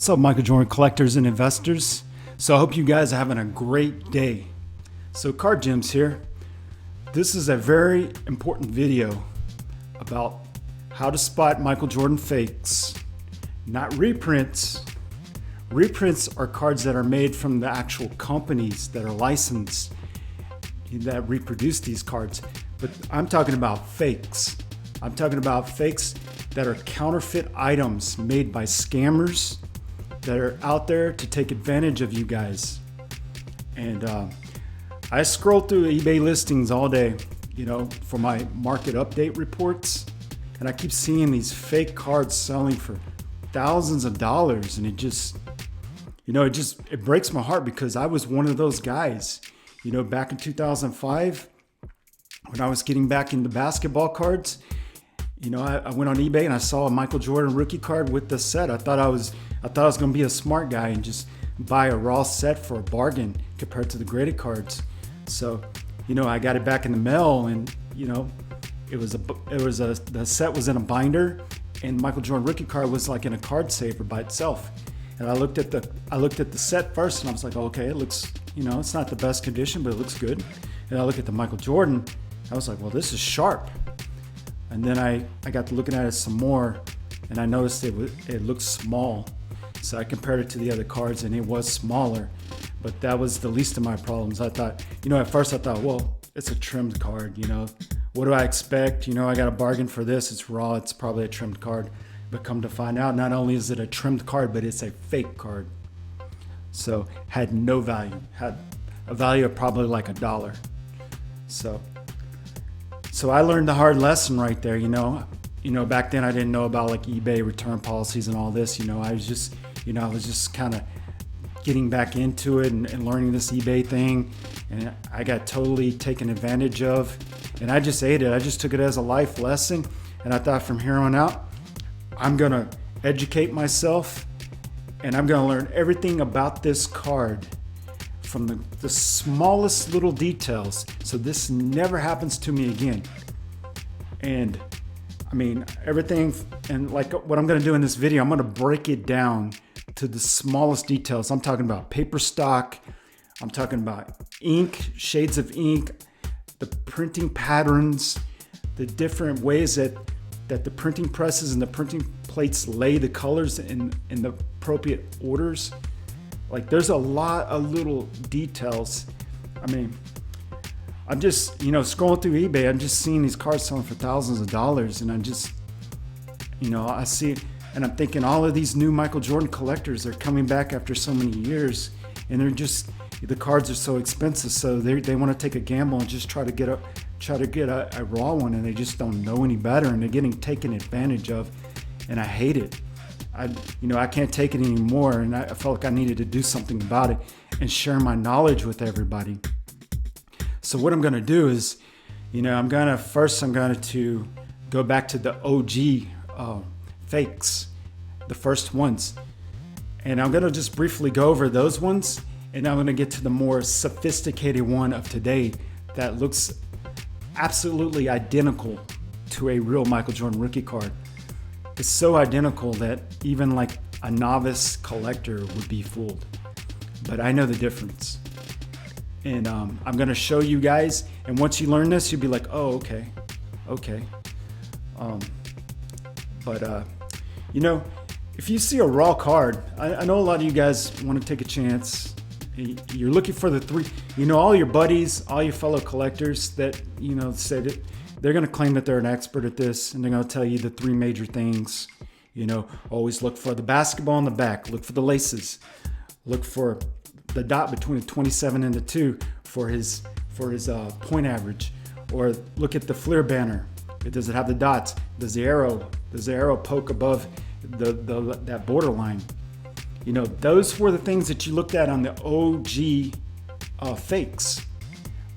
What's up, Michael Jordan collectors and investors? So I hope you guys are having a great day. So Card Gems here. This is a very important video about how to spot Michael Jordan fakes, not reprints. Reprints are cards that are made from the actual companies that are licensed that reproduce these cards. But I'm talking about fakes. I'm talking about fakes that are counterfeit items made by scammers that are out there to take advantage of you guys. And I scroll through eBay listings all day, for my market update reports, and I keep seeing these fake cards selling for thousands of dollars, and it breaks my heart because I was one of those guys, back in 2005 when I was getting back into basketball cards. I went on eBay and I saw a Michael Jordan rookie card with the set. I thought I was going to be a smart guy and just buy a raw set for a bargain compared to the graded cards. So, I got it back in the mail, and the set was in a binder, and Michael Jordan rookie card was like in a card saver by itself. And I looked at the set first, and I was like, okay, it looks, it's not the best condition, but it looks good. And I look at the Michael Jordan, I was like, well, this is sharp. And then I got to looking at it some more, and I noticed it looked small. So I compared it to the other cards, and it was smaller. But that was the least of my problems. I thought, at first I thought, well, it's a trimmed card. What do I expect? I got a bargain for this. It's raw. It's probably a trimmed card. But come to find out, not only is it a trimmed card, but it's a fake card. So had no value. Had a value of probably like $1. So I learned the hard lesson right there. Back then I didn't know about like eBay return policies and all this. I was just kind of getting back into it and learning this eBay thing, and I got totally taken advantage of, and I just ate it. I just took it as a life lesson, and I thought from here on out, I'm gonna educate myself, and I'm gonna learn everything about this card from the smallest little details, so this never happens to me again. And everything, and like what I'm gonna do in this video, I'm gonna break it down to the smallest details. I'm talking about paper stock, I'm talking about ink, shades of ink, the printing patterns, the different ways that the printing presses and the printing plates lay the colors in the appropriate orders. Like, there's a lot of little details. I'm just, scrolling through eBay, I'm just seeing these cards selling for thousands of dollars, and I'm just, I see it, and I'm thinking all of these new Michael Jordan collectors are coming back after so many years, and the cards are so expensive, so they want to take a gamble and just try to get a raw one, and they just don't know any better, and they're getting taken advantage of, and I hate it. I can't take it anymore, and I felt like I needed to do something about it and share my knowledge with everybody. So what I'm going to do is, I'm going to go back to the OG fakes, the first ones, and I'm going to just briefly go over those ones, and I'm going to get to the more sophisticated one of today that looks absolutely identical to a real Michael Jordan rookie card. It's so identical that even like a novice collector would be fooled. But I know the difference. And I'm going to show you guys. And once you learn this, you'll be like, oh, okay. If you see a raw card, I know a lot of you guys want to take a chance. You're looking for the three, all your buddies, all your fellow collectors that, say that they're going to claim that they're an expert at this, and they're going to tell you the three major things. Always look for the basketball on the back, look for the laces, look for the dot between the 27 and the 2 for his point average, or look at the Fleer banner. Does it have the dots? Does the arrow poke above that borderline? Those were the things that you looked at on the OG fakes.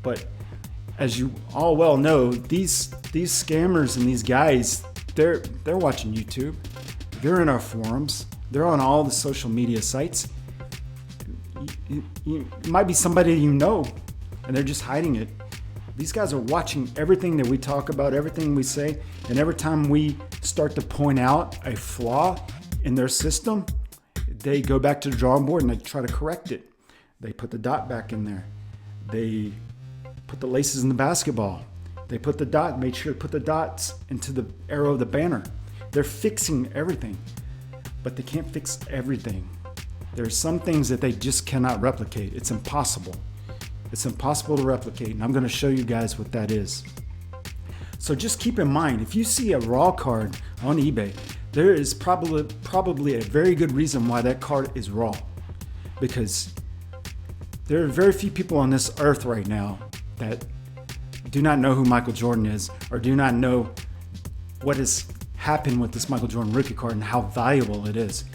But as you all well know, these scammers and these guys, they're watching YouTube. They're in our forums. They're on all the social media sites. It might be somebody and they're just hiding it. These guys are watching everything that we talk about, everything we say, and every time we start to point out a flaw in their system, they go back to the drawing board and they try to correct it. They put the dot back in there. They put the laces in the basketball. They put the dot, made sure to put the dots into the arrow of the banner. They're fixing everything, but they can't fix everything. There are some things that they just cannot replicate. It's impossible. It's impossible to replicate, and I'm going to show you guys what that is. So just keep in mind, if you see a raw card on eBay, there is probably a very good reason why that card is raw. Because there are very few people on this earth right now that do not know who Michael Jordan is, or do not know what has happened with this Michael Jordan rookie card and how valuable it is.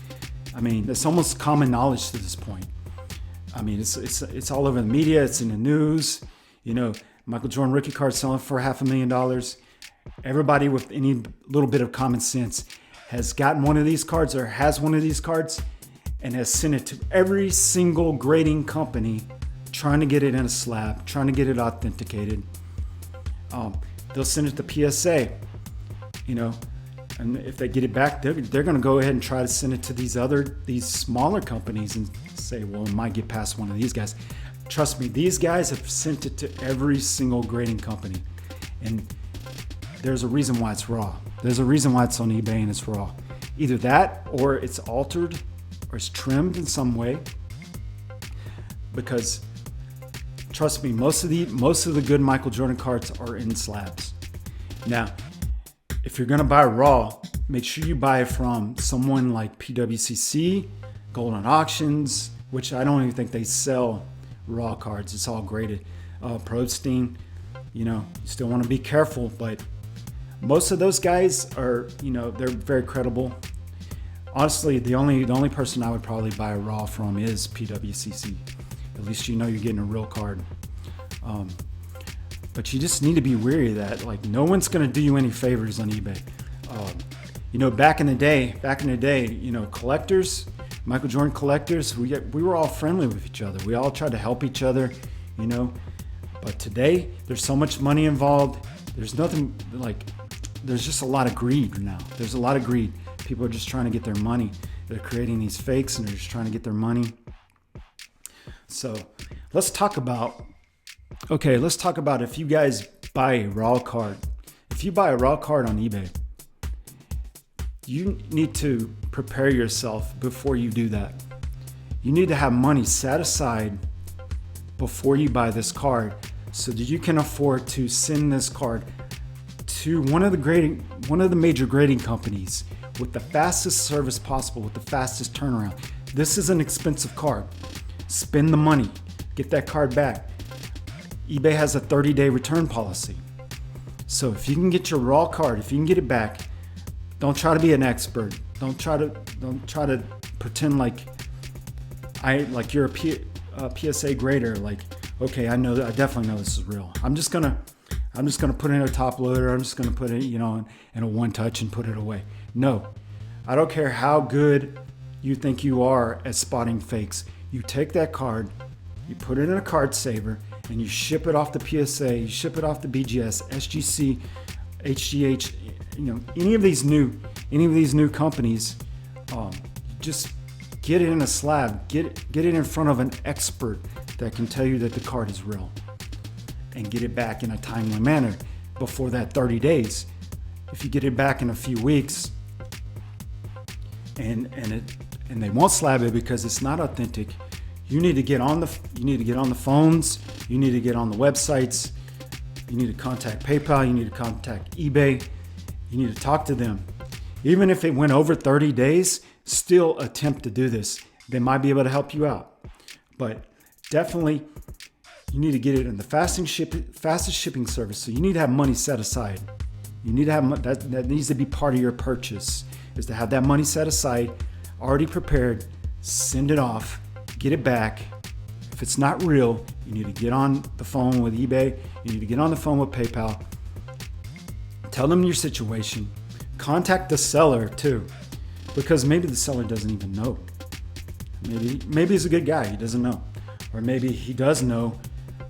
I mean, it's almost common knowledge to this point. I mean, it's all over the media. It's in the news. You know, Michael Jordan rookie card selling for $500,000. Everybody with any little bit of common sense has gotten one of these cards or has one of these cards and has sent it to every single grading company trying to get it in a slab, trying to get it authenticated. They'll send it to PSA, you know, and if they get it back, they're going to go ahead and try to send it to these smaller companies and say, well, it might get past one of these guys. Trust me, these guys have sent it to every single grading company, and there's a reason why it's raw. There's a reason why it's on eBay and it's raw. Either that, or it's altered, or it's trimmed in some way. Because trust me, most of the good Michael Jordan cards are in slabs. Now, if you're gonna buy raw, make sure you buy it from someone like PWCC, Golden Auctions, which I don't even think they sell raw cards. It's all graded. Probstein, you know, you still want to be careful, but most of those guys are, you know, they're very credible. Honestly, the only person I would probably buy a raw from is PWCC. At least you know you're getting a real card. But you just need to be wary of that. Like, no one's going to do you any favors on eBay. You know, back in the day, you know, collectors, Michael Jordan collectors, we were all friendly with each other. We all tried to help each other, you know. But today, there's so much money involved. There's nothing like, there's just a lot of greed now. There's a lot of greed. People are just trying to get their money. They're creating these fakes and they're just trying to get their money. So let's talk about if you guys buy a raw card. If you buy a raw card on eBay, you need to prepare yourself before you do that. You need to have money set aside before you buy this card so that you can afford to send this card to one of the major grading companies with the fastest service possible, with the fastest turnaround. This is an expensive card. Spend the money, get that card back. eBay has a 30-day return policy. So if you can get your raw card, if you can get it back, don't try to be an expert. Don't try to pretend like you're a PSA grader. Like, okay, I definitely know this is real. I'm just gonna put it in a top loader. I'm just gonna put it, you know, in a one touch and put it away. No, I don't care how good you think you are at spotting fakes. You take that card, you put it in a card saver, and you ship it off the PSA, you ship it off the BGS, SGC, HGH, you know, any of these new companies. Just get it in a slab, get it in front of an expert that can tell you that the card is real, and get it back in a timely manner before that 30 days. If you get it back in a few weeks and they won't slab it because it's not authentic, you need to get on the phones, you need to get on the websites, you need to contact PayPal, you need to contact eBay, you need to talk to them. Even if it went over 30 days, still attempt to do this. They might be able to help you out. But definitely, you need to get it in the fastest shipping service. So you need to have money set aside. You need to have that needs to be part of your purchase, is to have that money set aside, already prepared, send it off, get it back. If it's not real, you need to get on the phone with eBay. You need to get on the phone with PayPal. Tell them your situation. Contact the seller too, because maybe the seller doesn't even know. Maybe he's a good guy, he doesn't know. Or maybe he does know,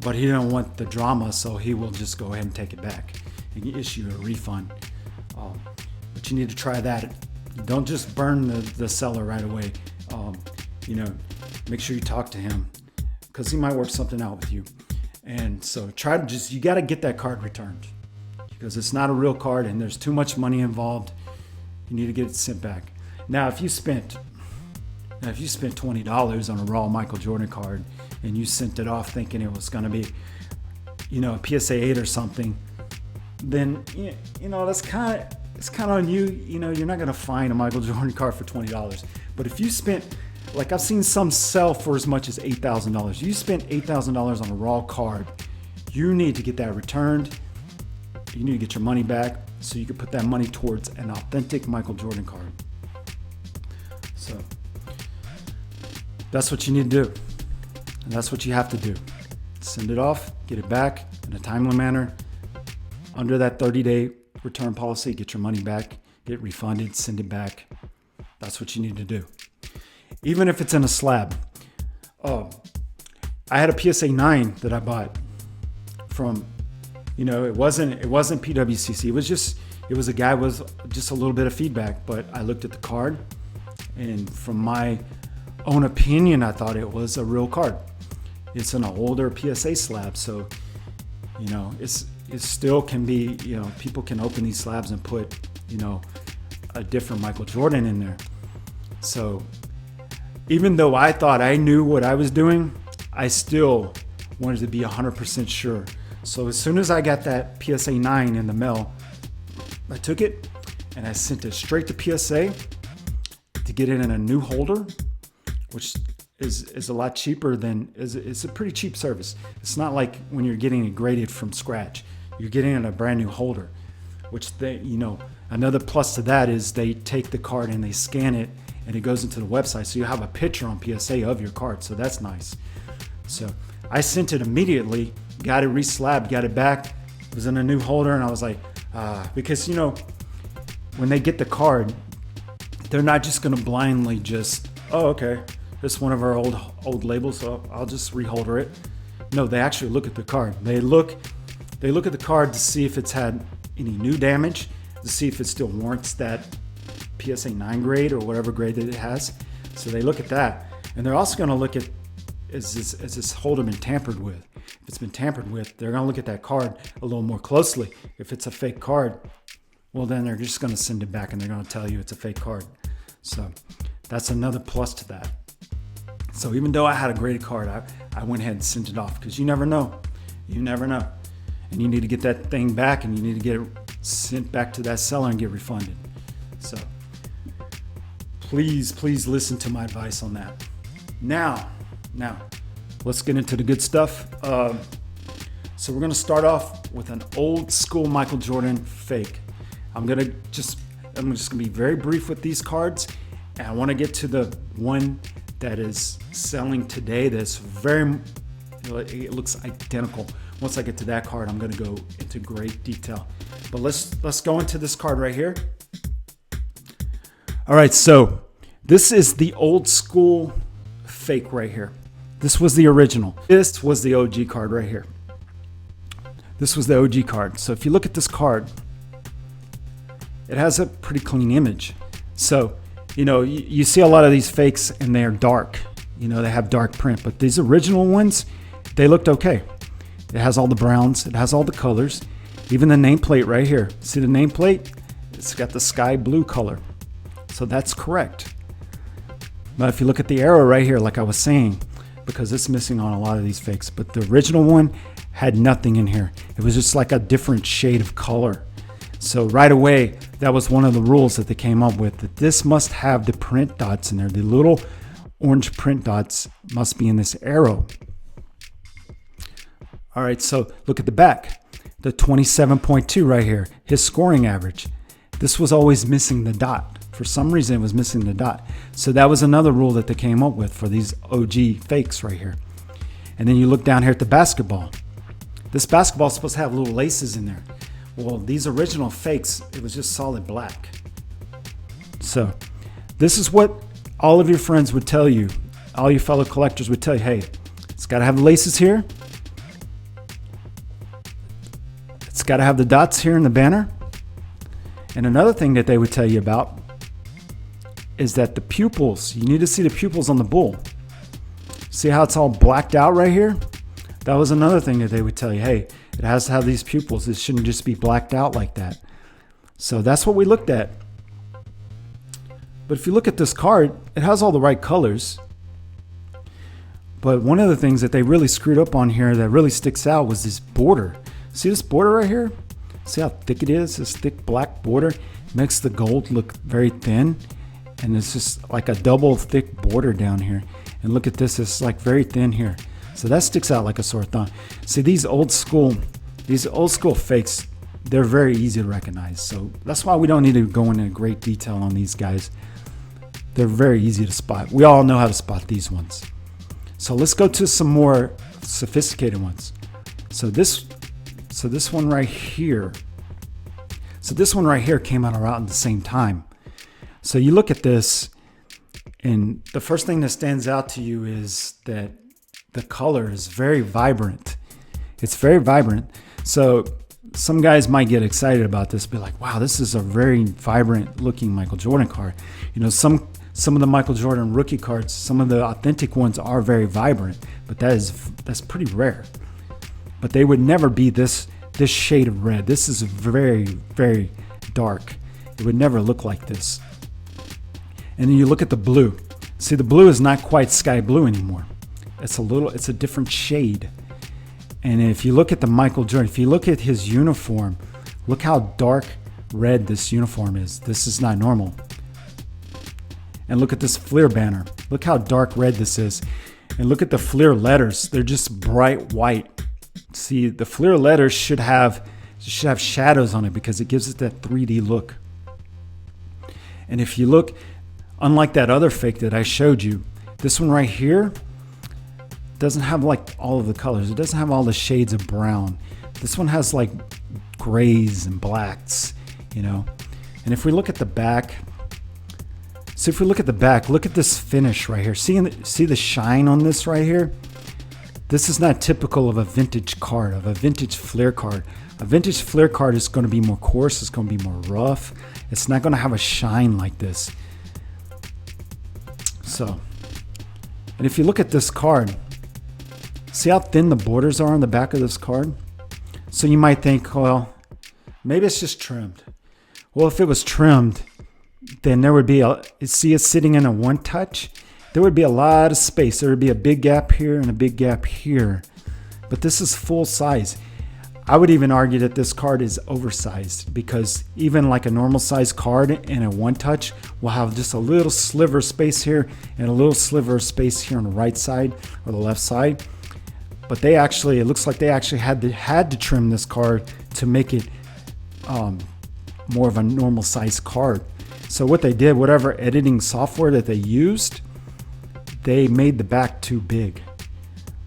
but he don't want the drama, so he will just go ahead and take it back and issue a refund. But you need to try that. Don't just burn the seller right away. make sure you talk to him because he might work something out with you. And so you got to get that card returned because it's not a real card and there's too much money involved. You need to get it sent back. Now, if you spent $20 on a raw Michael Jordan card and you sent it off thinking it was going to be, a PSA 8 or something, then, it's kind of on you. You're not going to find a Michael Jordan card for $20. But if you spent, like I've seen some sell for as much as $8,000. You spent $8,000 on a raw card. You need to get that returned. You need to get your money back so you can put that money towards an authentic Michael Jordan card. So that's what you need to do. And that's what you have to do. Send it off, get it back in a timely manner. Under that 30-day return policy, get your money back, get it refunded, send it back. That's what you need to do. Even if it's in a slab. I had a PSA 9 that I bought from, it wasn't PWCC. It was a guy with just a little bit of feedback, but I looked at the card and from my own opinion, I thought it was a real card. It's an older PSA slab. So, it still can be, people can open these slabs and put, a different Michael Jordan in there. So even though I thought I knew what I was doing, I still wanted to be 100% sure. So as soon as I got that PSA 9 in the mail, I took it and I sent it straight to PSA to get it in a new holder, which is a lot cheaper it's a pretty cheap service. It's not like when you're getting it graded from scratch. You're getting it in a brand new holder, which another plus to that is they take the card and they scan it and it goes into the website. So you have a picture on PSA of your card. So that's nice. So I sent it immediately, got it re-slabbed, got it back. It was in a new holder and I was like, because when they get the card, they're not just going to blindly just, okay, this is one of our old labels, so I'll just reholder it. No, they actually look at the card. They look at the card to see if it's had any new damage, to see if it still warrants that PSA 9 grade or whatever grade that it has. So they look at that. And they're also going to look at, is this holder been tampered with? If it's been tampered with, they're going to look at that card a little more closely. If it's a fake card, well, then they're just going to send it back and they're going to tell you it's a fake card. So that's another plus to that. So even though I had a graded card, I went ahead and sent it off because you never know. You never know. And you need to get that thing back and you need to get it sent back to that seller and get refunded. So please listen to my advice on that. Now, let's get into the good stuff. So we're going to start off with an old school Michael Jordan fake. I'm just going to be very brief with these cards. And I want to get to the one that is selling today that's it looks identical. Once I get to that card, I'm going to go into great detail. But let's go into this card right here. All right, so this is the old school fake right here. This was the original. This was the OG card right here. This was the OG card. So if you look at this card, it has a pretty clean image. So you see a lot of these fakes and they're dark. They have dark print, but these original ones, they looked okay. It has all the browns, it has all the colors, even the nameplate right here. See the nameplate? It's got the sky blue color. So that's correct. But if you look at the arrow right here, like I was saying, because it's missing on a lot of these fakes, but the original one had nothing in here. It was just like a different shade of color. So right away, that was one of the rules that they came up with, that this must have the print dots in there. The little orange print dots must be in this arrow. All right, so look at the back. The 27.2 right here, his scoring average. This was always missing the dot. For some reason, it was missing the dot. So that was another rule that they came up with for these OG fakes right here. And then you look down here at the basketball. This basketball is supposed to have little laces in there. Well, these original fakes, it was just solid black. So this is what all of your friends would tell you. All your fellow collectors would tell you, hey, it's got to have laces here. It's got to have the dots here in the banner. And another thing that they would tell you about is that the pupils, you need to see the pupils on the bull. See how it's all blacked out right here? That was another thing that they would tell you, hey, it has to have these pupils. It shouldn't just be blacked out like that. So that's what we looked at. But if you look at this card, it has all the right colors. But one of the things that they really screwed up on here that really sticks out was this border. See this border right here? See how thick it is? This thick black border makes the gold look very thin. And it's just like a double thick border down here. And look at this, it's like very thin here. So that sticks out like a sore thumb. See, these old school fakes, they're very easy to recognize. So that's why we don't need to go into great detail on these guys. They're very easy to spot. We all know how to spot these ones. So let's go to some more sophisticated ones. So this one right here. So this one right here came out around the same time. So you look at this, and the first thing that stands out to you is that the color is very vibrant. It's very vibrant. So some guys might get excited about this, be like, wow, this is a very vibrant looking Michael Jordan card. You know, some of the Michael Jordan rookie cards, some of the authentic ones are very vibrant, but that's pretty rare. But they would never be this shade of red. This is very, very dark. It would never look like this. And then you look at the blue. See, the blue is not quite sky blue anymore. It's a different shade. And if you look at the Michael Jordan, if you look at his uniform, look how dark red this uniform is. This is not normal. And look at this Fleer banner. Look how dark red this is. And look at the Fleer letters. They're just bright white. See, the Fleer letters should have shadows on it because it gives it that 3D look. And if you look, unlike that other fake that I showed you, this one right here doesn't have like all of the colors. It doesn't have all the shades of brown. This one has like grays and blacks, you know. And if we look at the back, look at this finish right here. See the shine on this right here? This is not typical of a vintage card, of a vintage Fleer card. A vintage Fleer card is going to be more coarse. It's going to be more rough. It's not going to have a shine like this. So, and if you look at this card, see how thin the borders are on the back of this card? So you might think, well, maybe it's just trimmed. Well, if it was trimmed, then there would be see it sitting in a one touch? There would be a lot of space. There would be a big gap here and a big gap here. But this is full size. I would even argue that this card is oversized because even like a normal size card in a one touch will have just a little sliver of space here and a little sliver of space here on the right side or the left side. But it looks like they actually had to trim this card to make it more of a normal size card. So what they did, whatever editing software that they used, they made the back too big.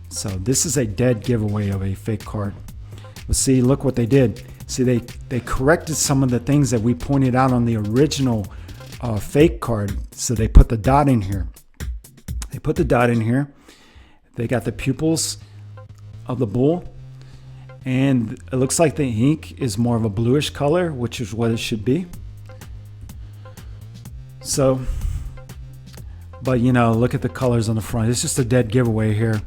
So this is a dead giveaway of a fake card. But see, look what they did. See, they corrected some of the things that we pointed out on the original fake card. So they put the dot in here. They put the dot in here. They got the pupils of the bull. And it looks like the ink is more of a bluish color, which is what it should be. So, but you know, look at the colors on the front. It's just a dead giveaway here.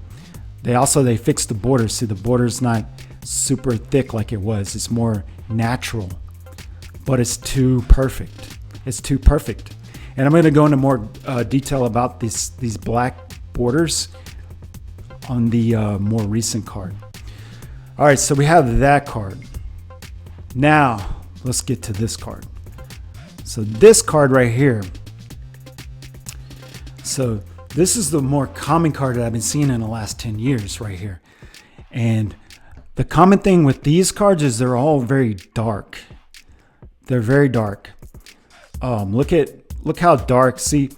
They fixed the border. See, the border's not super thick like it was. It's more natural, but it's too perfect. It's too perfect. And I'm going to go into more detail about these black borders on the more recent card. All right, so we have that card. Now let's get to this card. So this card right here. So this is the more common card that I've been seeing in the last 10 years right here. And the common thing with these cards is they're all very dark. They're very dark. Look how dark. See,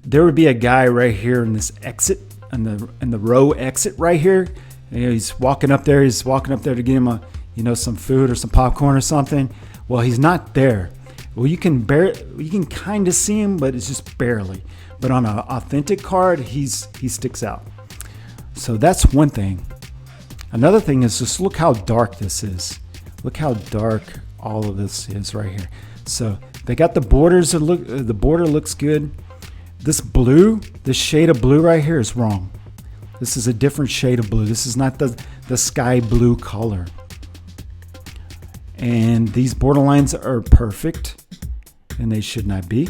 there would be a guy right here in this exit, in the row exit right here. You know, he's walking up there to get him some food or some popcorn or something. Well, he's not there. Well, you can kind of see him, but it's just barely. But on an authentic card, he sticks out. So that's one thing. Another thing is just look how dark this is. Look how dark all of this is right here. So they got the borders. The border looks good. this blue, this shade of blue right here is wrong. This is a different shade of blue. This is not the sky blue color. And these borderlines are perfect, and they should not be.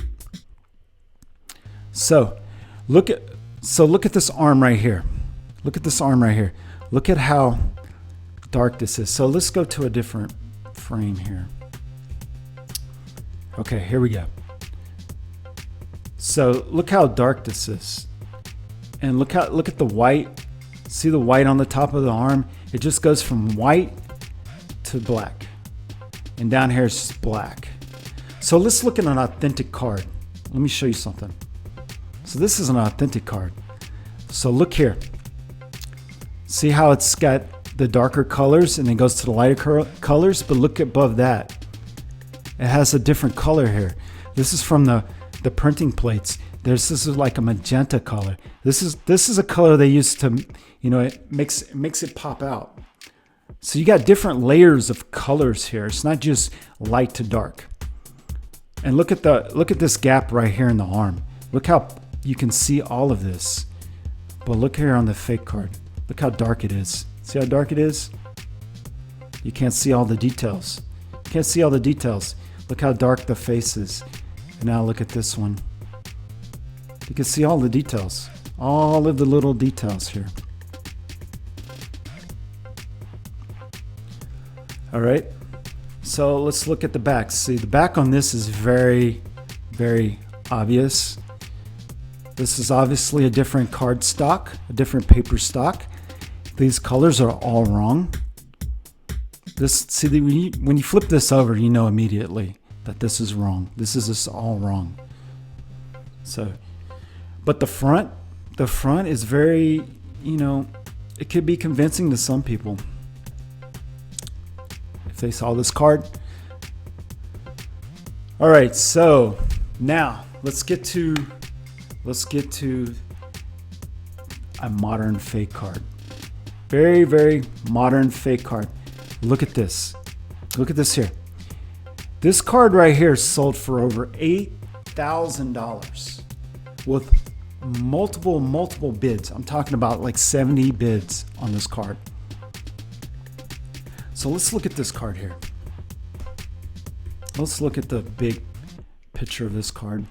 So look at this arm right here. Look at this arm right here. Look at how dark this is. So let's go to a different frame here. Okay, here we go. So look how dark this is. And look at the white. See the white on the top of the arm? It just goes from white to black. And down here it's just black. So let's look at an authentic card. Let me show you something. So this is an authentic card. So look here. See how it's got the darker colors and then goes to the lighter colors? But look above that. It has a different color here. This is from the printing plates. This is like a magenta color. This is a color they use to, it makes it pop out. So you got different layers of colors here. It's not just light to dark. And look at this gap right here in the arm. Look how you can see all of this. But look here on the fake card. Look how dark it is. See how dark it is? You can't see all the details. You can't see all the details. Look how dark the face is. And now look at this one. You can see all the details. All of the little details here. All right. So let's look at the back. See, the back on this is very, very obvious. This is obviously a different card stock, a different paper stock. These colors are all wrong. When you flip this over, you know immediately that this is wrong. This is just all wrong. So, but the front is very, it could be convincing to some people. If they saw this card. All right, so now let's get to a modern fake card. Very, very modern fake card. Look at this. Look at this here. This card right here sold for over $8,000 with multiple bids. I'm talking about like 70 bids on this card. So let's look at this card here. Let's look at the big picture of this card.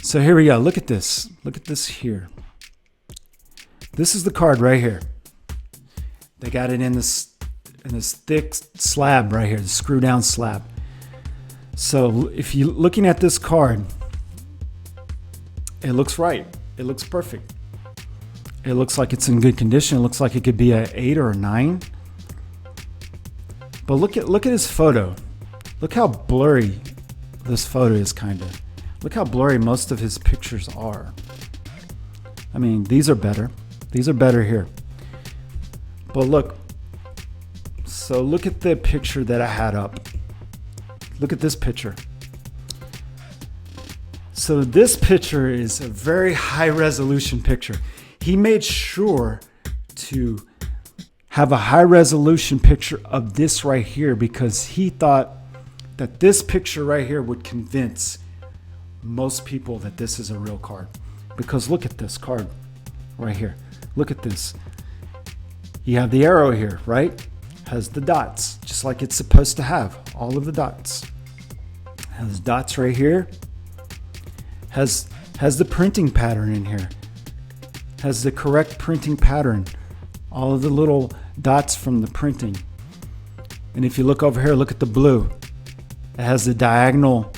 So here we go. Look at this. Look at this here. This is the card right here. They got it in this thick slab right here, the screw down slab. So if you're looking at this card, it looks right. It looks perfect. It looks like it's in good condition. It looks like it could be an 8 or a 9. But look at his photo. Look how blurry this photo is, kind of. Look how blurry most of his pictures are. I mean, these are better. These are better here. But look. So look at the picture that I had up. Look at this picture. So this picture is a very high resolution picture. He made sure to have a high resolution picture of this right here because he thought that this picture right here would convince most people that this is a real card. Because look at this card right here. Look at this. You have the arrow here, right? Has the dots, just like it's supposed to have. All of the dots. Has dots right here. Has the printing pattern in here. Has the correct printing pattern. All of the little dots from the printing. And if you look over here, look at the blue. It has the diagonal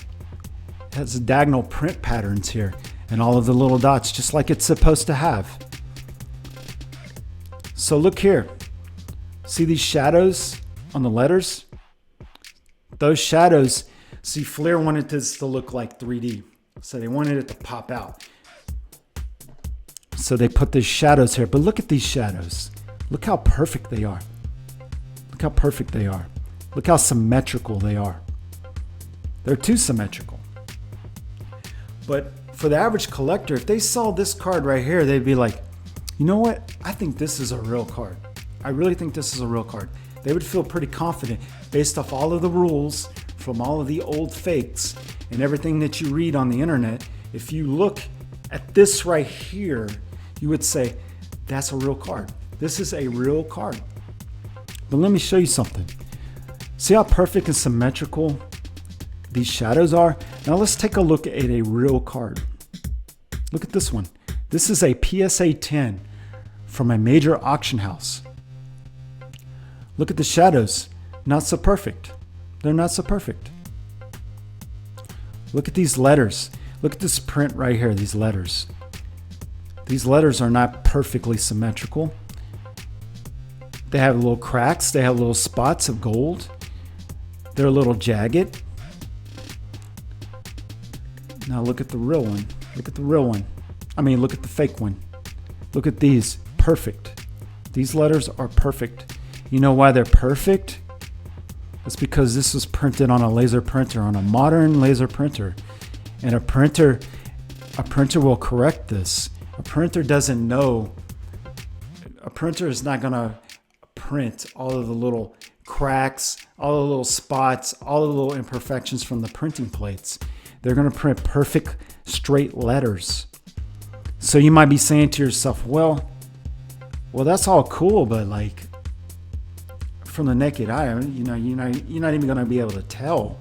print patterns here and all of the little dots, just like it's supposed to have. So look here. See these shadows on the letters? Those shadows, see, Flair wanted this to look like 3D. So they wanted it to pop out. So they put these shadows here. But look at these shadows. Look how perfect they are. Look how perfect they are. Look how symmetrical they are. They're too symmetrical. But for the average collector, if they saw this card right here, they'd be like, you know what? I think this is a real card. I really think this is a real card. They would feel pretty confident based off all of the rules from all of the old fakes and everything that you read on the internet. If you look at this right here, you would say, that's a real card. This is a real card. But let me show you something. See how perfect and symmetrical these shadows are? Now let's take a look at a real card. Look at this one. This is a PSA 10 from a major auction house. Look at the shadows. Not so perfect. They're not so perfect. Look at these letters. Look at this print right here, these letters. These letters are not perfectly symmetrical. They have little cracks. They have little spots of gold. They're a little jagged. Now look at the real one. Look at the real one. I mean, look at the fake one. Look at these. Perfect. These letters are perfect. You know why they're perfect? It's because this was printed on a laser printer, on a modern laser printer. And a printer will correct this. A printer doesn't know. A printer is not going to print all of the little cracks, all the little spots, all the little imperfections from the printing plates. They're going to print perfect straight letters. So you might be saying to yourself, well, that's all cool, but like from the naked eye, you're not even going to be able to tell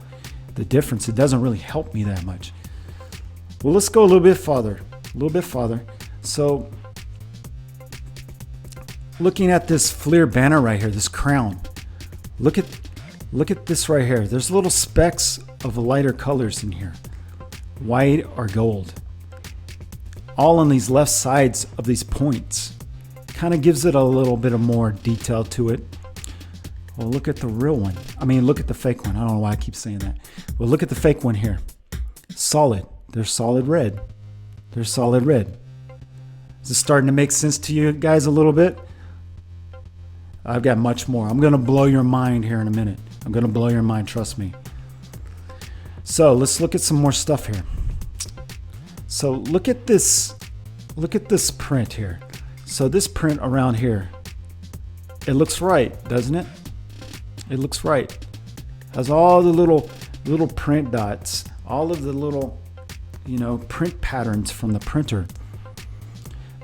the difference. It doesn't really help me that much. Well, let's go a little bit farther. So looking at this Fleer banner right here, this crown, look at this right here. There's little specks of lighter colors in here, white or gold, all on these left sides of these points. Kind of gives it a little bit of more detail to it. Well, look at the real one. I mean, look at the fake one. I don't know why I keep saying that. Well, look at the fake one here. Solid. They're solid red. They're solid red. Is this starting to make sense to you guys a little bit? I've got much more. I'm going to blow your mind here in a minute. I'm going to blow your mind, trust me. So let's look at some more stuff here. So look at this print here. So this print around here, it looks right, doesn't it? It looks right. Has all the little print dots, all of the little, print patterns from the printer.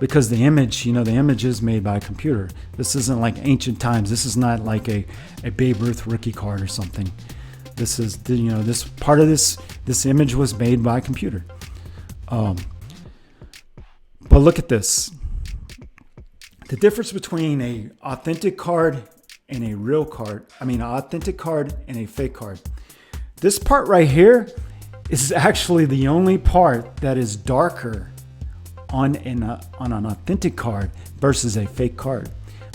Because the image, the image is made by a computer. This isn't like ancient times. This is not like a Babe Ruth rookie card or something. This is, this part of this image was made by a computer. But look at this. The difference between a authentic card and a real card, an authentic card and a fake card. This part right here is actually the only part that is darker on an authentic card versus a fake card.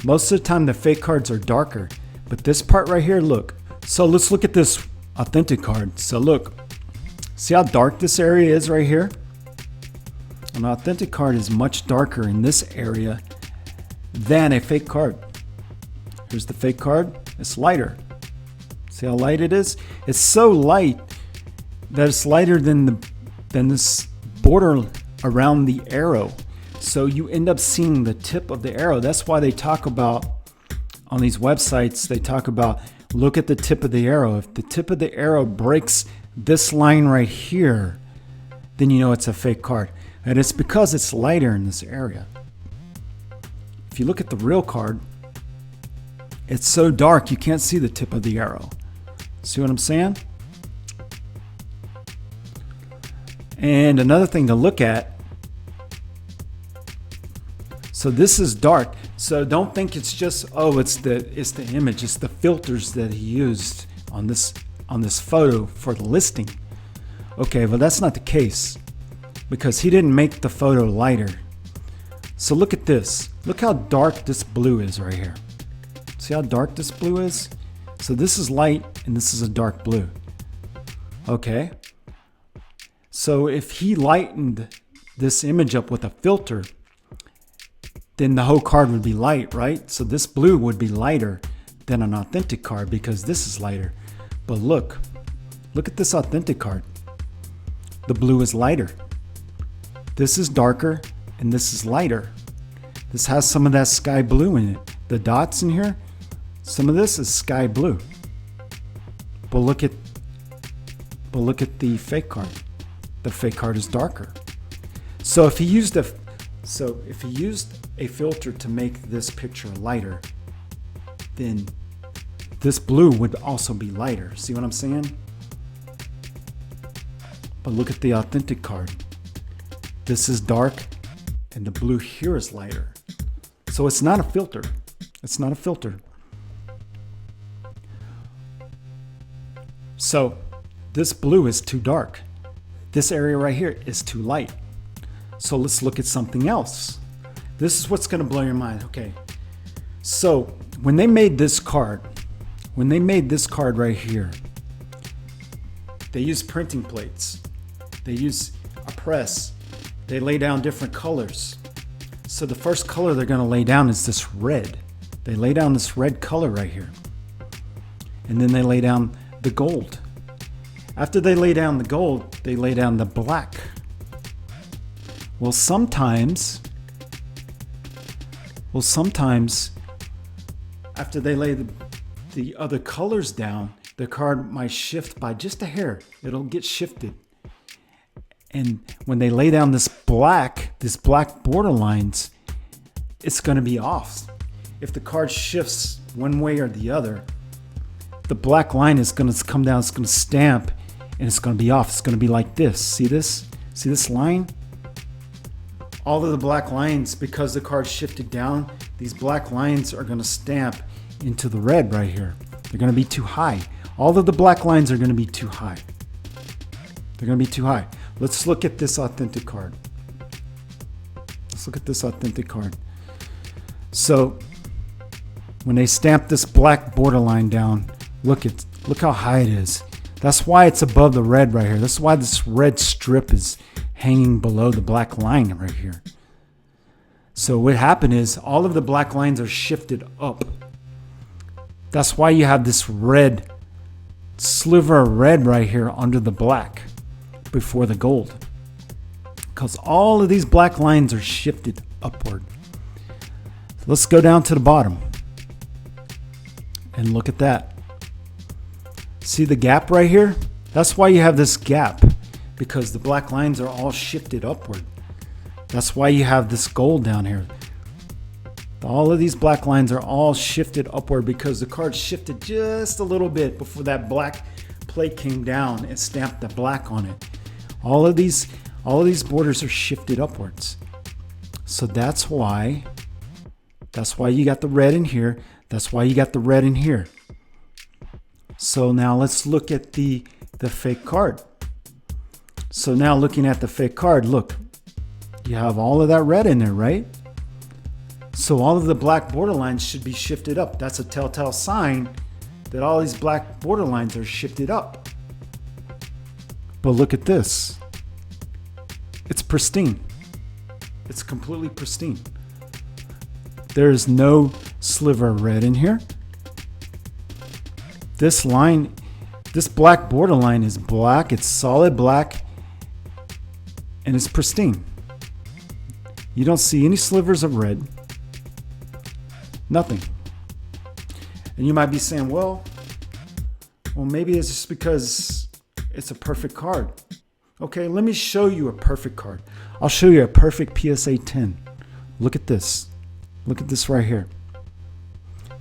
Most of the time the fake cards are darker, but this part right here, look. So let's look at this authentic card. So look, see how dark this area is right here? An authentic card is much darker in this area than a fake card. Here's the fake card. It's lighter. See how light it is? It's so light that it's lighter than this border around the arrow. So you end up seeing the tip of the arrow. That's why they talk about, on these websites, they talk about, look at the tip of the arrow. If the tip of the arrow breaks this line right here, then you know it's a fake card. And it's because it's lighter in this area. If you look at the real card, it's so dark you can't see the tip of the arrow. See what I'm saying? And another thing to look at, so this is dark. So don't think it's just, it's the image, it's the filters that he used on this photo for the listing. Okay, well that's not the case, because he didn't make the photo lighter. So look at this. Look how dark this blue is right here. See how dark this blue is? So this is light and this is a dark blue. Okay. So if he lightened this image up with a filter, then the whole card would be light, right? So this blue would be lighter than an authentic card because this is lighter. But look at this authentic card. The blue is lighter. This is darker and this is lighter. This has some of that sky blue in it. The dots in here, some of this is sky blue. But look at the fake card. The fake card is darker. So if he used a filter to make this picture lighter, then this blue would also be lighter. See what I'm saying? But look at the authentic card. This is dark and the blue here is lighter. So it's not a filter. It's not a filter. So this blue is too dark. This area right here is too light. So let's look at something else. This is what's going to blow your mind. Okay. So when they made this card right here, they use printing plates. They use a press. They lay down different colors. So the first color they're going to lay down is this red. They lay down this red color right here. And then they lay down the gold. After they lay down the gold, they lay down the black. Well, sometimes after they lay the other colors down, the card might shift by just a hair. It'll get shifted. And when they lay down this black border lines, it's going to be off. If the card shifts one way or the other, the black line is going to come down, it's going to stamp, and it's going to be off. It's going to be like this. See this? See this line? All of the black lines, because the card shifted down, these black lines are going to stamp into the red right here. They're going to be too high. All of the black lines are going to be too high. They're going to be too high. Let's look at this authentic card. Let's look at this authentic card. So when they stamp this black borderline down, look how high it is. That's why it's above the red right here. That's why this red strip is hanging below the black line right here. So what happened is all of the black lines are shifted up. That's why you have this red sliver of red right here under the black before the gold, because all of these black lines are shifted upward. So let's go down to the bottom and look at that. See the gap right here? That's why you have this gap, because the black lines are all shifted upward. That's why you have this gold down here. All of these black lines are all shifted upward because the card shifted just a little bit before that black plate came down and stamped the black on it. All of these borders are shifted upwards. So that's why you got the red in here. That's why you got the red in here. So now let's look at the fake card. So now looking at the fake card, look, you have all of that red in there, right? So all of the black border lines should be shifted up. That's a telltale sign that all these black border lines are shifted up. But look at this. It's pristine. It's completely pristine. There is no sliver of red in here. This line, this black border line is black. It's solid black. And it's pristine. You don't see any slivers of red. Nothing. And you might be saying, well, maybe it's just because it's a perfect card. Okay, let me show you a perfect card. I'll show you a perfect PSA 10. Look at this. Look at this right here.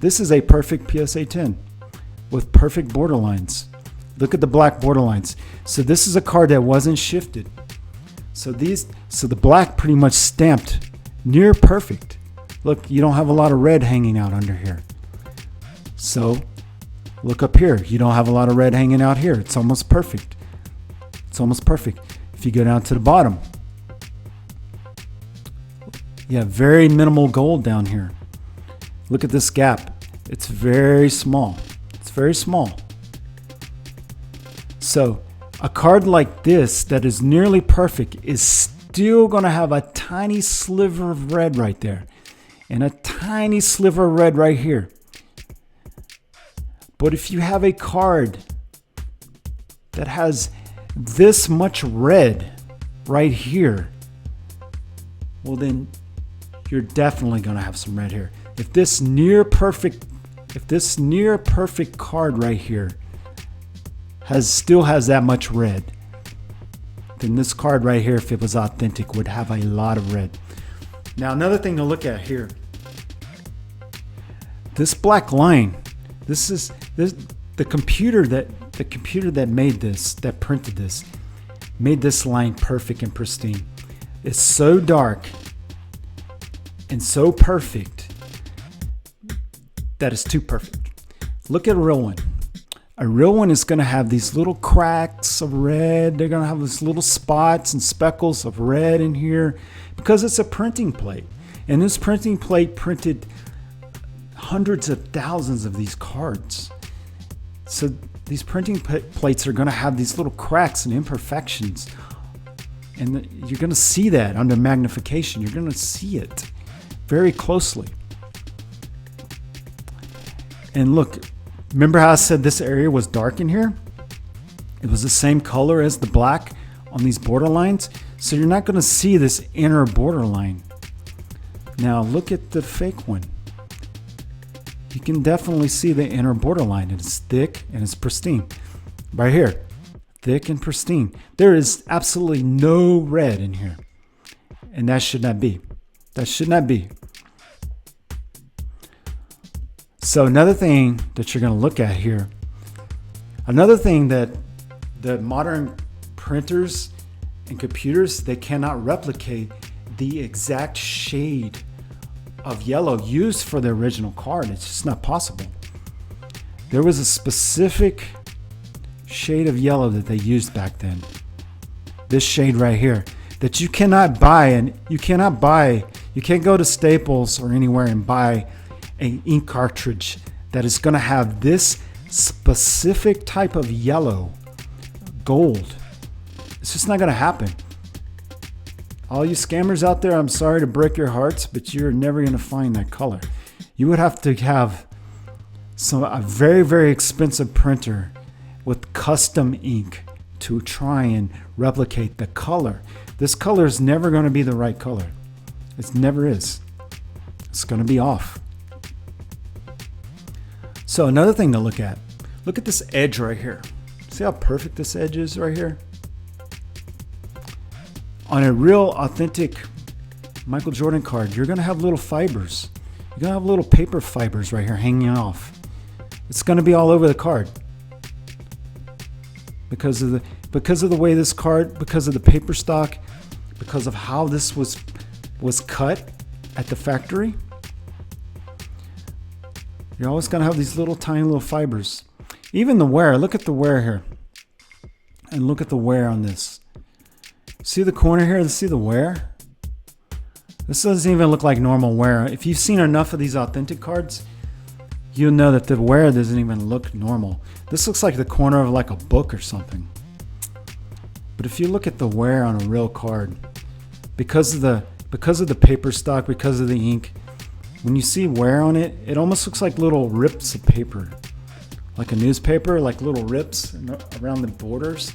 This is a perfect PSA 10 with perfect border lines. Look at the black border lines. So this is a card that wasn't shifted. So the black pretty much stamped near perfect. Look, you don't have a lot of red hanging out under here. So look up here. You don't have a lot of red hanging out here. It's almost perfect. It's almost perfect. If you go down to the bottom, you have very minimal gold down here. Look at this gap. It's very small. It's very small. So a card like this that is nearly perfect is still going to have a tiny sliver of red right there. And a tiny sliver of red right here. But if you have a card that has this much red right here, well then you're definitely going to have some red here. If this near perfect card right here still has that much red, then this card right here, if it was authentic, would have a lot of red. Now, another thing to look at here. This black line, the computer that made this, that printed this, made this line perfect and pristine. It's so dark and so perfect that it's too perfect. Look at a real one. A real one is going to have these little cracks of red. They're going to have these little spots and speckles of red in here because it's a printing plate. And this printing plate printed hundreds of thousands of these cards. So these printing plates are going to have these little cracks and imperfections. And you're going to see that under magnification. You're going to see it very closely. And look, remember how I said this area was dark in here? It was the same color as the black on these borderlines. So you're not going to see this inner borderline. Now look at the fake one. You can definitely see the inner borderline. It's thick and it's pristine. Right here, thick and pristine. There is absolutely no red in here. And that should not be. That should not be. So another thing that you're going to look at here, another thing that the modern printers and computers, they cannot replicate the exact shade of yellow used for the original card. It's just not possible. There was a specific shade of yellow that they used back then. This shade right here that you cannot buy, and you can't go to Staples or anywhere and buy an ink cartridge that is going to have this specific type of yellow, gold. It's just not going to happen. All you scammers out there, I'm sorry to break your hearts, but you're never going to find that color. You would have to have a very, very expensive printer with custom ink to try and replicate the color. This color is never going to be the right color. It never is. It's going to be off. So another thing to look at this edge right here. See how perfect this edge is right here? On a real authentic Michael Jordan card, you're going to have little fibers. You're going to have little paper fibers right here hanging off. It's going to be all over the card. Because of the way this card, because of the paper stock, because of how this was cut at the factory. You're always going to have these little tiny little fibers. Even the wear, look at the wear here. And look at the wear on this. See the corner here? See the wear? This doesn't even look like normal wear. If you've seen enough of these authentic cards, you'll know that the wear doesn't even look normal. This looks like the corner of like a book or something. But if you look at the wear on a real card, because of the paper stock, because of the ink, when you see wear on it, it almost looks like little rips of paper. Like a newspaper, like little rips around the borders.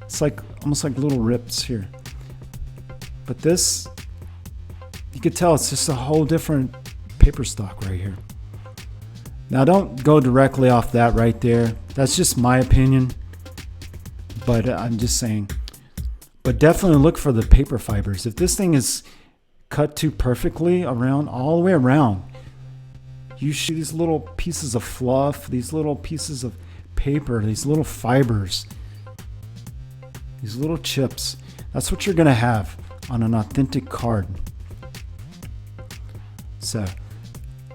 It's like almost like little rips here. But this, you could tell it's just a whole different paper stock right here. Now don't go directly off that right there. That's just my opinion. But I'm just saying. But definitely look for the paper fibers. If this thing is cut too perfectly around, all the way around, you see these little pieces of fluff, these little pieces of paper, these little fibers, these little chips. That's what you're going to have on an authentic card. So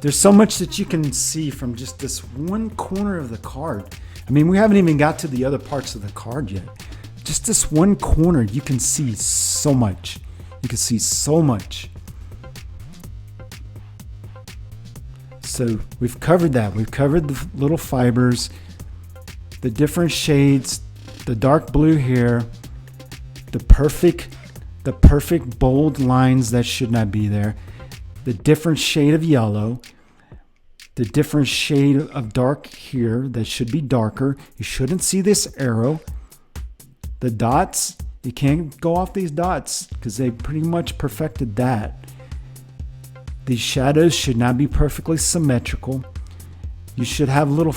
there's so much that you can see from just this one corner of the card. I mean, we haven't even got to the other parts of the card yet. Just this one corner, you can see so much. You can see so much. So we've covered that. We've covered the little fibers, the different shades, the dark blue here, the perfect bold lines that should not be there, the different shade of yellow, the different shade of dark here that should be darker. You shouldn't see this arrow. The dots, you can't go off these dots because they pretty much perfected that. These shadows should not be perfectly symmetrical. You should have little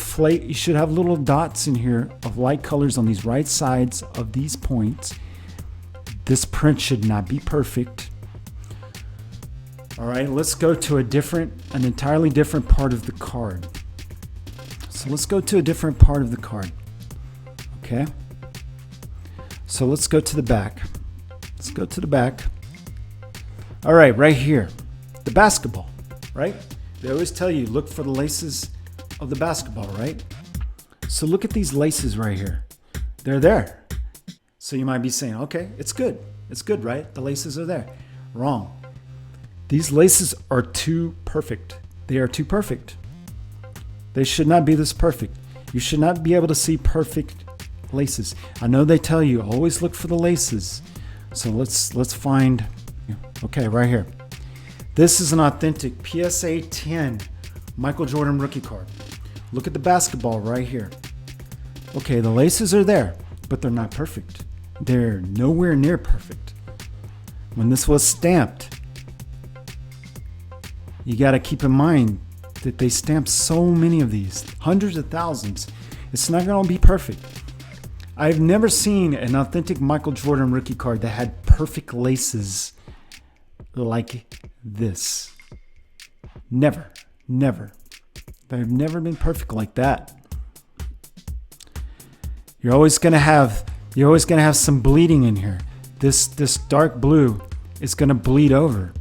dots in here of light colors on these right sides of these points. This print should not be perfect. All right, let's go to an entirely different part of the card. So let's go to a different part of the card. Okay. So let's go to the back. Let's go to the back. All right, right here, the basketball, right? They always tell you, look for the laces of the basketball, right? So look at these laces right here. They're there. So you might be saying, okay, it's good. It's good, right? The laces are there. Wrong. These laces are too perfect. They are too perfect. They should not be this perfect. You should not be able to see perfect laces. I know they tell you, always look for the laces. So let's find, okay, right here. This is an authentic PSA 10 Michael Jordan rookie card. Look at the basketball right here. Okay, the laces are there, but they're not perfect. They're nowhere near perfect. When this was stamped, you got to keep in mind that they stamped so many of these, hundreds of thousands. It's not going to be perfect. I've never seen an authentic Michael Jordan rookie card that had perfect laces like this. Never. They've never been perfect like that. You're always gonna have some bleeding in here. This dark blue is gonna bleed over.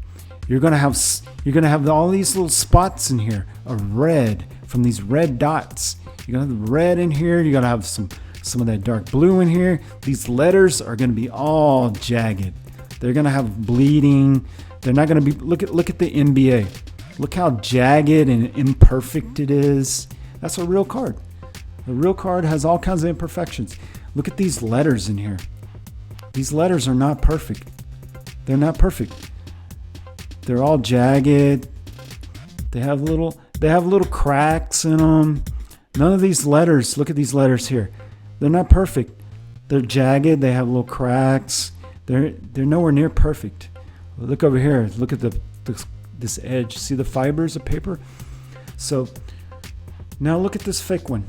You're gonna have all these little spots in here of red from these red dots. You're gonna have the red in here. You're gonna have some of that dark blue in here. These letters are gonna be all jagged. They're gonna have bleeding. They're not gonna be. Look at the NBA. Look how jagged and imperfect it is. That's a real card. A real card has all kinds of imperfections. Look at these letters in here. These letters are not perfect. They're not perfect. They're all jagged. They have little cracks in them. None of these letters, look at these letters here. They're not perfect. They're jagged. They have little cracks. They're nowhere near perfect. Look over here. Look at this edge. See the fibers of paper? So now look at this fake one.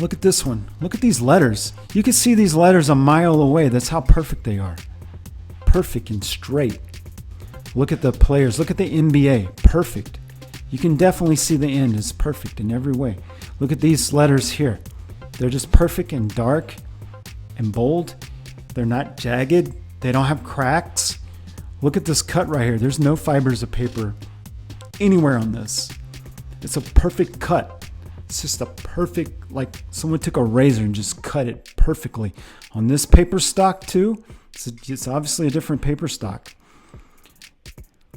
Look at this one. Look at these letters. You can see these letters a mile away. That's how perfect they are. Perfect and straight. Look at the players. Look at the NBA. Perfect. You can definitely see the end is perfect in every way. Look at these letters here. They're just perfect and dark and bold. They're not jagged. They don't have cracks. Look at this cut right here. There's no fibers of paper anywhere on this. It's a perfect cut. It's just a perfect, like someone took a razor and just cut it perfectly. On this paper stock too, it's obviously a different paper stock.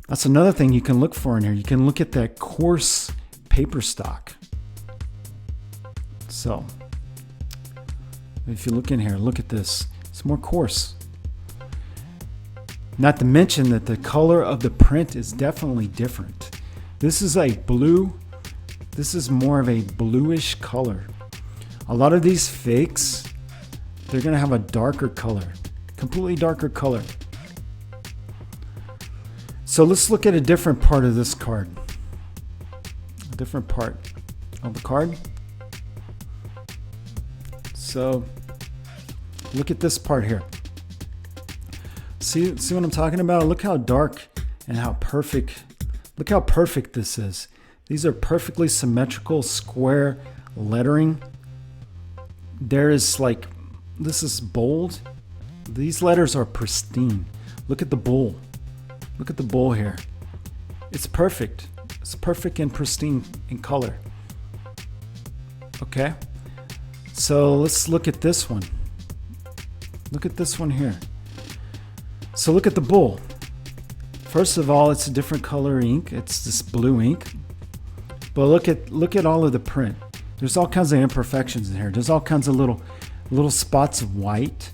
That's another thing you can look for in here. You can look at that coarse paper stock. So, if you look in here, look at this. It's more coarse. Not to mention that the color of the print is definitely different. This is a blue. This is more of a bluish color. A lot of these fakes, they're going to have a darker color, completely darker color. So let's look at a different part of this card. A different part of the card. So look at this part here. See what I'm talking about? Look how dark and how perfect. Look how perfect this is. These are perfectly symmetrical square lettering. This is bold. These letters are pristine. Look at the bowl. Look at the bowl here. It's perfect. It's perfect and pristine in color. Okay. So let's look at this one. Look at this one here. So look at the bowl. First of all, it's a different color ink. It's this blue ink. But look at all of the print. There's all kinds of imperfections in here. There's all kinds of little spots of white.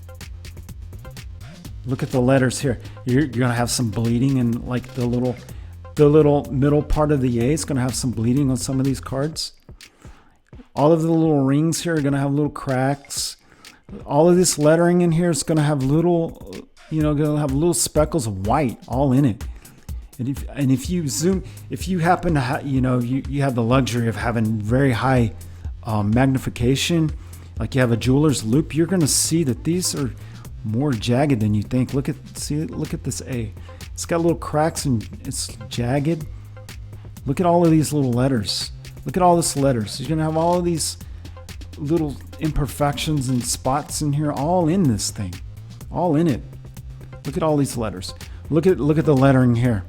Look at the letters here. You're gonna have some bleeding, and like the little middle part of the A is gonna have some bleeding on some of these cards. All of the little rings here are gonna have little cracks. All of this lettering in here is gonna have little speckles of white all in it. And if you zoom, if you happen to you have the luxury of having very high magnification, like you have a jeweler's loupe, you're going to see that these are more jagged than you think. Look at this A. It's got little cracks and it's jagged. Look at all of these little letters. Look at all this letters. You're gonna have all of these little imperfections and spots in here, all in this thing, all in it. Look at all these letters. Look at the lettering here.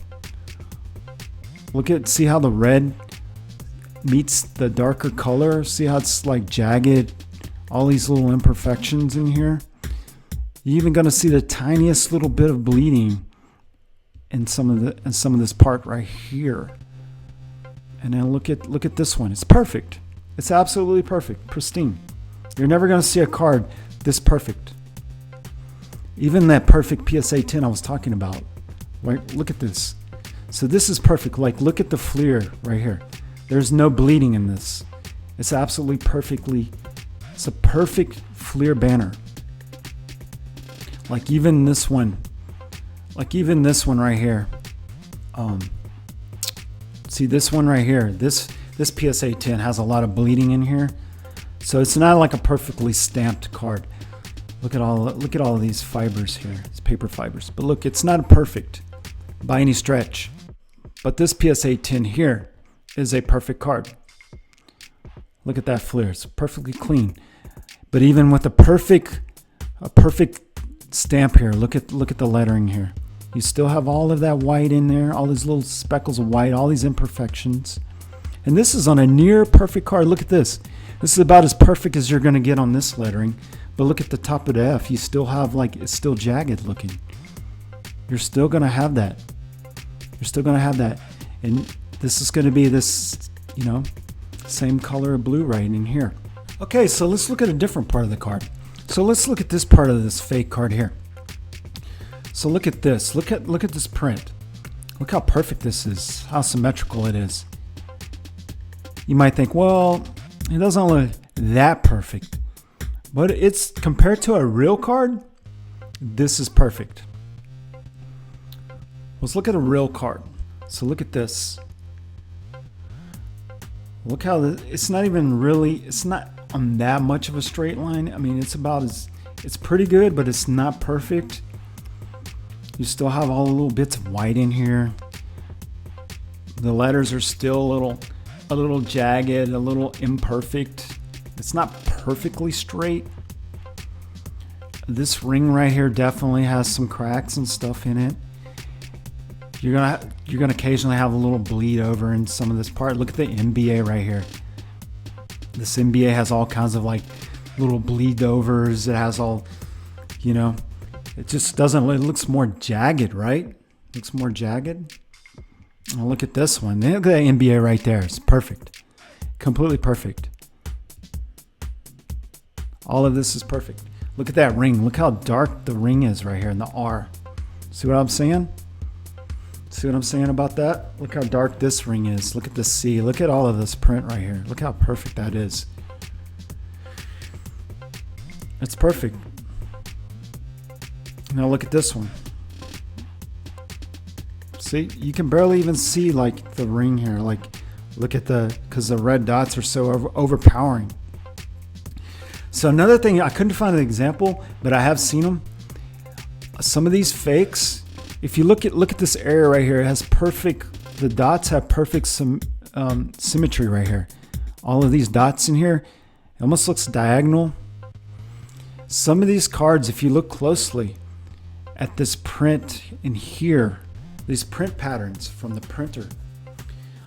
See how the red meets the darker color. See how it's like jagged. All these little imperfections in here. You're even gonna see the tiniest little bit of bleeding in some of this part right here. And then look at this one. It's perfect. It's absolutely perfect, pristine. You're never gonna see a card this perfect. Even that perfect PSA 10 I was talking about. Right? Look at this. So this is perfect. Like, look at the FLIR right here. There's no bleeding in this. It's absolutely it's a perfect FLIR banner. Like even this one right here. See this one right here. This PSA 10 has a lot of bleeding in here. So it's not like a perfectly stamped card. Look at all of these fibers here. It's paper fibers. But look, it's not perfect by any stretch. But this PSA 10 here is a perfect card. Look at that FLIR. It's perfectly clean. But even with a perfect stamp here, look at the lettering here. You still have all of that white in there, all these little speckles of white, all these imperfections. And this is on a near perfect card. Look at this. This is about as perfect as you're going to get on this lettering. But look at the top of the F. You still have it's still jagged looking. You're still going to have that. And this is going to be this, same color of blue right in here. Okay, so let's look at a different part of the card. So let's look at this part of this fake card here. So look at this. Look at this print. Look how perfect this is. How symmetrical it is. You might think, well, it doesn't look that perfect. But it's compared to a real card, this is perfect. Let's look at a real card. So look at this. Look how it's not on that much of a straight line. I mean, it's pretty good, but it's not perfect. You still have all the little bits of white in here. The letters are still a little jagged, a little imperfect. It's not perfectly straight. This ring right here definitely has some cracks and stuff in it. You're gonna occasionally have a little bleed over in some of this part. Look at the NBA right here. This NBA has all kinds of little bleed overs. It has all, it just doesn't. It looks more jagged, right? It looks more jagged. Oh, look at this one. Look at the NBA right there. It's perfect, completely perfect. All of this is perfect. Look at that ring. Look how dark the ring is right here in the R. See what I'm saying? See what I'm saying about that? Look how dark this ring is. Look at the C. Look at all of this print right here. Look how perfect that is. It's perfect. Now look at this one. See, you can barely even see the ring here. Look at because the red dots are so overpowering. So another thing, I couldn't find an example, but I have seen them. Some of these fakes, if you look at this area right here, it has the dots have perfect symmetry right here. All of these dots in here, it almost looks diagonal. Some of these cards, if you look closely at this print in here, these print patterns from the printer,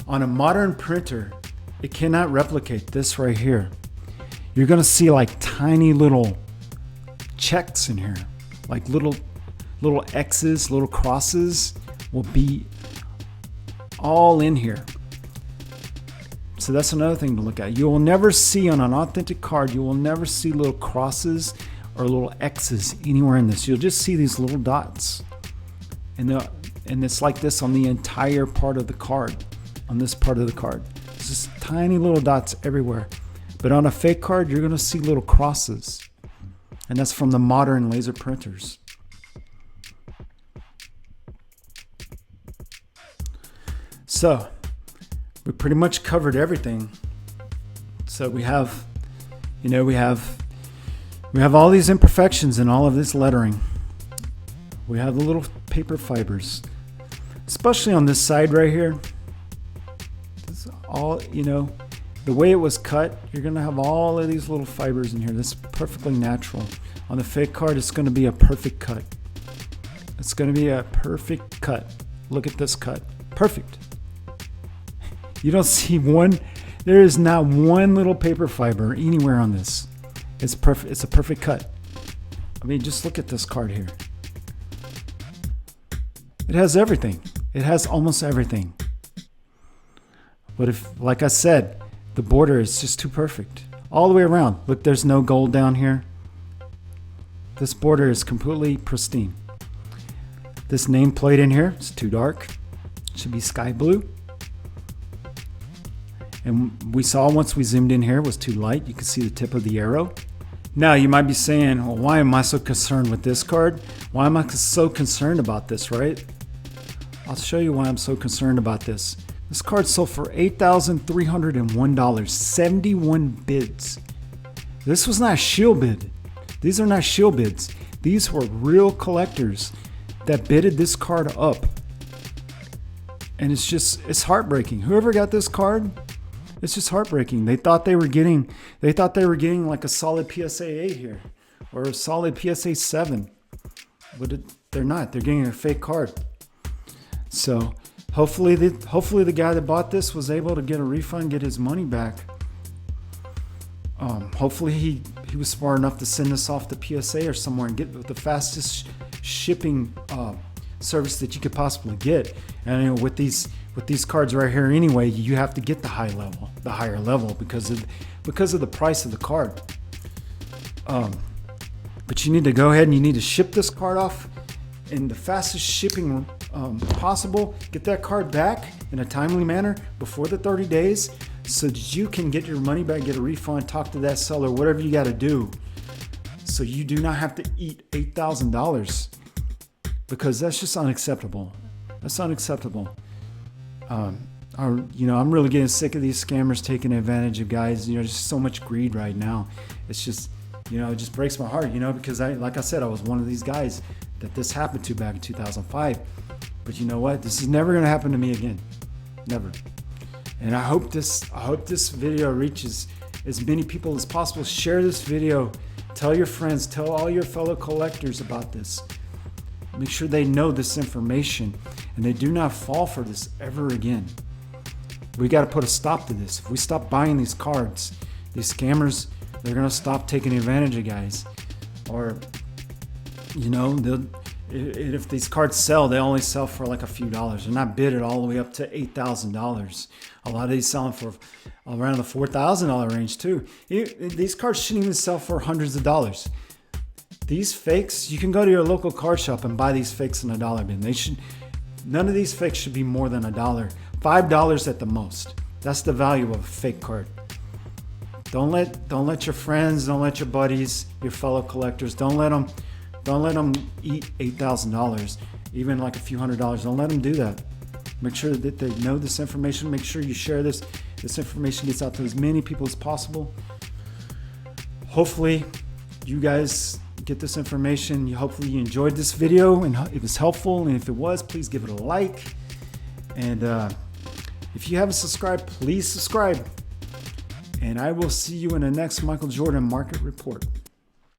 on a modern printer, it cannot replicate this right here. You're gonna see tiny little checks in here, little X's, little crosses will be all in here. So that's another thing to look at. You will never see on an authentic card, you will never see little crosses or little X's anywhere in this. You'll just see these little dots. And it's like this on the entire part of the card, on this part of the card. It's just tiny little dots everywhere. But on a fake card, you're gonna see little crosses. And that's from the modern laser printers. So we pretty much covered everything. So we have We have all these imperfections in all of this lettering. We have the little paper fibers, especially on this side right here. This is all, you know, the way it was cut, you're gonna have all of these little fibers in here. This is perfectly natural. On the fake card, it's gonna be a perfect cut. It's gonna be a perfect cut. Look at this cut, perfect. You don't see one, there is not one little paper fiber anywhere on this. It's perfect. It's a perfect cut. I mean, just look at this card here. It has everything. It has almost everything. But if, like I said, the border is just too perfect. All the way around. Look, there's no gold down here. This border is completely pristine. This nameplate in here is too dark. It should be sky blue. And we saw once we zoomed in here, it was too light. You can see the tip of the arrow. Now you might be saying, well, why am I so concerned with this card? Why am I so concerned about this, right? I'll show you why I'm so concerned about this. This card sold for $8,301, 71 bids. This was not a shield bid. These are not shield bids. These were real collectors that bidded this card up. And it's heartbreaking. Whoever got this card, it's just heartbreaking. They thought they were getting like a solid PSA 8 here or a solid PSA 7. But they're not. They're getting a fake card. So hopefully the guy that bought this was able to get a refund, get his money back. Hopefully he was smart enough to send this off to PSA or somewhere and get the fastest shipping service that you could possibly get. And you know, with these cards right here anyway, you have to get the higher level because of the price of the card. But you need to go ahead and you need to ship this card off in the fastest shipping possible. Get that card back in a timely manner before the 30 days so that you can get your money back, get a refund, talk to that seller, whatever you got to do, so you do not have to eat $8,000, because that's just unacceptable. That's unacceptable. You know, I'm really getting sick of these scammers taking advantage of guys. You know, just so much greed right now. It's just, you know, it just breaks my heart, you know, because like I said, I was one of these guys that this happened to back in 2005. But you know what? This is never going to happen to me again. Never. And I hope this video reaches as many people as possible. Share this video. Tell your friends. Tell all your fellow collectors about this. Make sure they know this information and they do not fall for this ever again. We got to put a stop to this. If we stop buying these cards, these scammers, they're going to stop taking advantage of guys. Or, you know, if these cards sell, they only sell for like a few dollars. They're not bidded all the way up to $8,000. A lot of these selling for around the $4,000 range too. These cards shouldn't even sell for hundreds of dollars. These fakes, you can go to your local card shop and buy these fakes in a dollar bin. None of these fakes should be more than $1, $5 at the most. That's the value of a fake card. Don't let your friends, don't let your buddies, your fellow collectors, don't let them eat $8,000, even like a few $100s. Don't let them do that. Make sure that they know this information. Make sure you share this information gets out to as many people as possible. Hopefully you guys get this information. Hopefully you enjoyed this video and it was helpful. And if it was, please give it a like. And if you haven't subscribed, please subscribe. And I will see you in the next Michael Jordan Market Report.